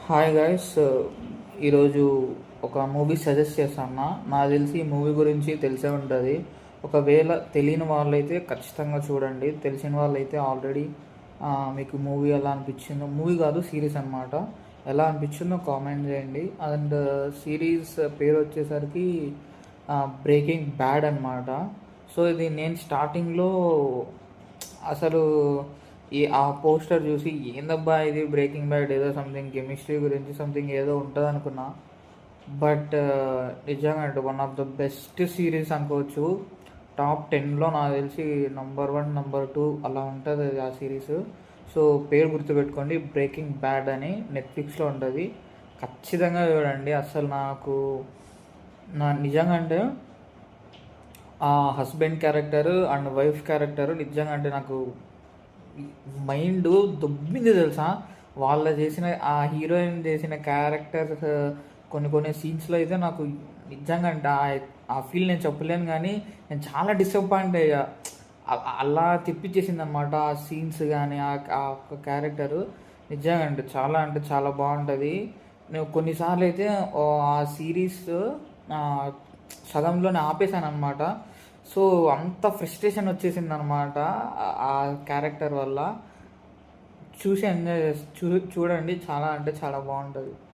Hi guys, ఈరోజు ఒక movie suggest చేస్తాను. నాకు తెలిసి ఈ మూవీ గురించి తెలిసే ఉంటుంది. ఒకవేళ తెలియని వాళ్ళైతే ఖచ్చితంగా చూడండి. తెలిసిన వాళ్ళైతే ఆల్రెడీ మీకు మూవీ ఎలా అనిపించిందో, మూవీ కాదు సిరీస్ అనమాట, ఎలా అనిపించిందో కామెంట్ చేయండి. అండ్ సిరీస్ పేరు వచ్చేసరికి బ్రేకింగ్ బ్యాడ్ అనమాట. సో ఇది నేను స్టార్టింగ్లో అసలు ఆ పోస్టర్ చూసి ఏందబ్బా ఇది బ్రేకింగ్ బ్యాడ్, ఏదో సంథింగ్ కెమిస్ట్రీ గురించి సంథింగ్ ఏదో ఉంటుంది అనుకున్నా. బట్ నిజంగా అంటే one of the best series అనుకోవచ్చు. టాప్ 10లో నాకు తెలిసి నంబర్ 1 నంబర్ 2 అలా ఉంటుంది ఆ సిరీస్. సో పేరు గుర్తుపెట్టుకోండి, బ్రేకింగ్ బ్యాడ్ అని నెట్ఫ్లిక్స్లో ఉంటుంది. ఖచ్చితంగా చూడండి. అసలు నిజంగా అంటే ఆ husband character and wife character నిజంగా అంటే నాకు మైండ్ దొబ్బింది తెలుసా. వాళ్ళ చేసిన ఆ హీరోయిన్ చేసిన క్యారెక్టర్స్ కొన్ని కొన్ని సీన్స్లో అయితే నాకు నిజంగా అంటే ఆ ఫీల్ నేను చెప్పలేను, కానీ నేను చాలా డిసప్పాయింట్ అయ్యా. అలా తిప్పించేసింది అనమాట ఆ సీన్స్ కానీ ఆ క్యారెక్టరు. నిజంగా అంటే చాలా బాగుంటుంది. నేను కొన్నిసార్లు అయితే ఆ సిరీస్ సగంలోనే ఆపేశాను అనమాట. సో అంత ఫ్రస్ట్రేషన్ వచ్చేసింది అనమాట ఆ క్యారెక్టర్ వల్ల. చూసి ఎంజాయ్ చూడండి, చాలా అంటే చాలా బాగుంటుంది.